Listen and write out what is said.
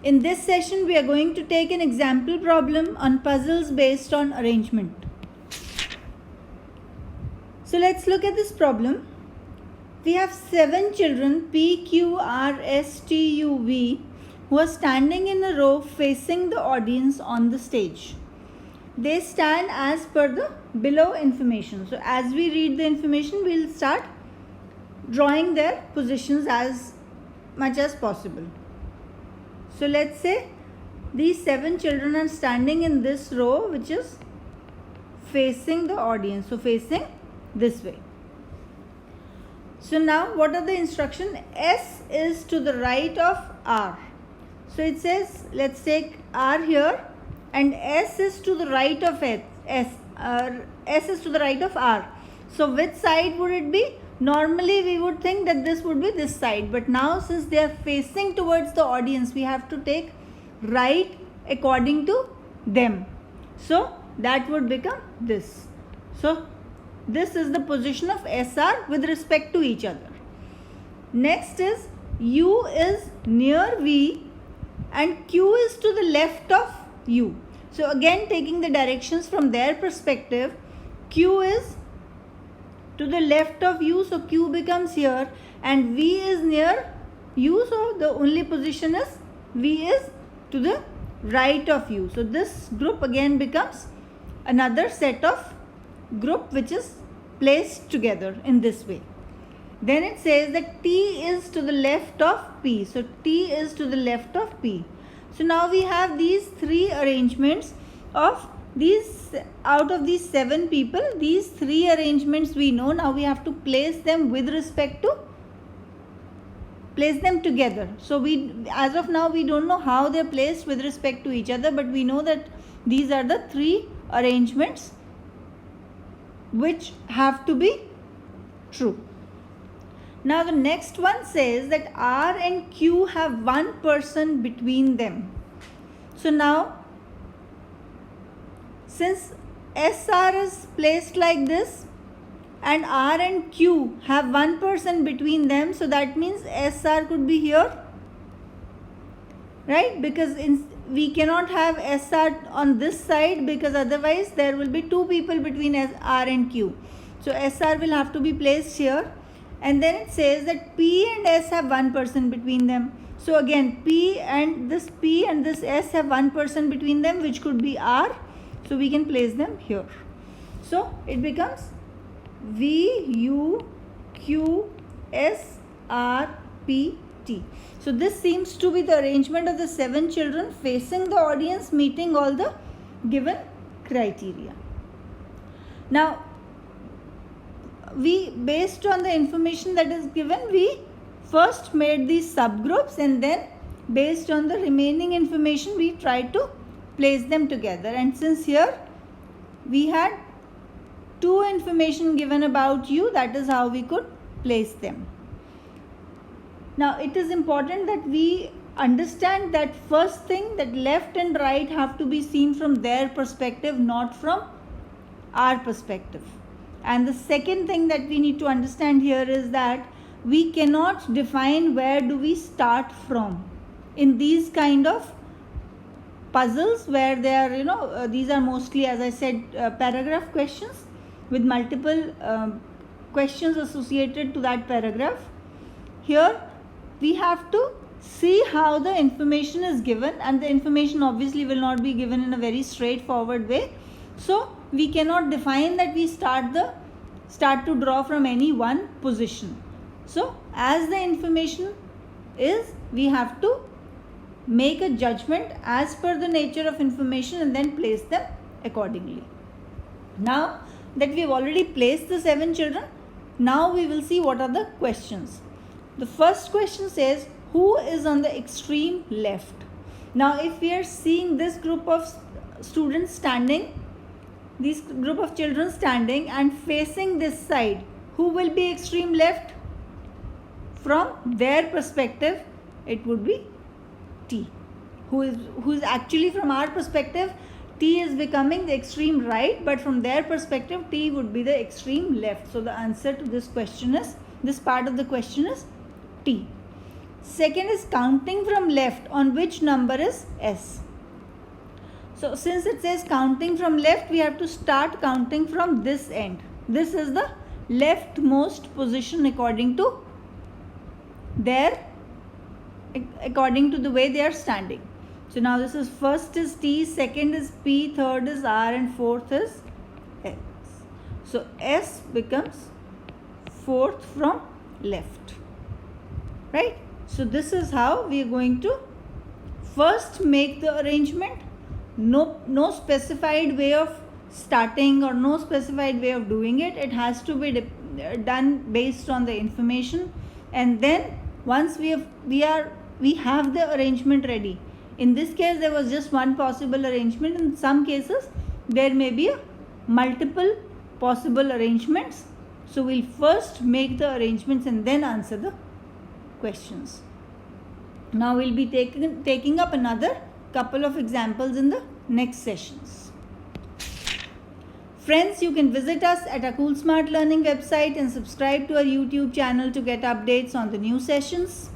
In this session, we are going to take an example problem on puzzles based on arrangement. So let's look at this problem. We have 7 children P, Q, R, S, T, U, V who are standing in a row facing the audience on the stage. They stand as per the below information. So as we read the information, we'll start drawing their positions as much as possible. So let's say these 7 children are standing in this row which is facing the audience. So facing this way. So now what are the instructions? S is to the right of R. So it says let's take R here and S is to the right of S is to the right of R. So which side would it be? Normally we would think that this would be this side, but now since they are facing towards the audience, we have to take right according to them. So that would become this. So this is the position of SR with respect to each other. Next is U is near V and Q is to the left of U. So again taking the directions from their perspective, Q is to the left of U, so Q becomes here, and V is near U, so the only position is V is to the right of U. So this group again becomes another set of group which is placed together in this way. Then it says that T is to the left of P, so T is to the left of P. So now we have these 3 arrangements of these, out of these 7 people, these 3 arrangements we know. Now we have to place them with respect to, place them together. So we, as of now, we don't know how they're placed with respect to each other, but we know that these are the 3 arrangements which have to be true. Now the next one says that R and Q have one person between them. So now since SR is placed like this and R and Q have one person between them, so that means SR could be here, right? Because we cannot have SR on this side, because otherwise there will be 2 people between R and Q. So SR will have to be placed here, and then it says that P and S have one person between them. So again P and this S have one person between them, which could be R. So we can place them here. So it becomes V, U, Q, S, R, P, T. So this seems to be the arrangement of the 7 children facing the audience, meeting all the given criteria. Now, based on the information that is given, we first made these subgroups, and then based on the remaining information we tried to place them together. And since here we had 2 information given about you, that is how we could place them. Now it is important that we understand that first thing, that left and right have to be seen from their perspective, not from our perspective. And the second thing that we need to understand here is that we cannot define where do we start from in these kind of puzzles, where they are, these are mostly, as I said, paragraph questions with multiple questions associated to that paragraph. Here we have to see how the information is given, and the information obviously will not be given in a very straightforward way. So we cannot define that we start to draw from any one position. So as the information is, we have to make a judgment as per the nature of information and then place them accordingly. Now that we have already placed the 7 children, now we will see what are the questions. The first question says, who is on the extreme left? Now if we are seeing this group of students standing, this group of children standing and facing this side, who will be extreme left? From their perspective, it would be T. Who is actually, from our perspective, T is becoming the extreme right, but from their perspective, T would be the extreme left. So the answer to this question is, this part of the question is T. Second is counting from left, on which number is S. So since it says counting from left, we have to start counting from this end. This is the leftmost position according to the way they are standing. So now this is first is T, second is P, third is R, and fourth is S. So S becomes fourth from left, right? So this is how we are going to first make the arrangement. No specified way of starting or no specified way of doing it. It has to be done based on the information, and then once we have the arrangement ready. In this case, there was just one possible arrangement. In some cases, there may be multiple possible arrangements. So we'll first make the arrangements and then answer the questions. Now we'll be taking up another couple of examples in the next sessions. Friends, you can visit us at our Cool Smart Learning website and subscribe to our YouTube channel to get updates on the new sessions.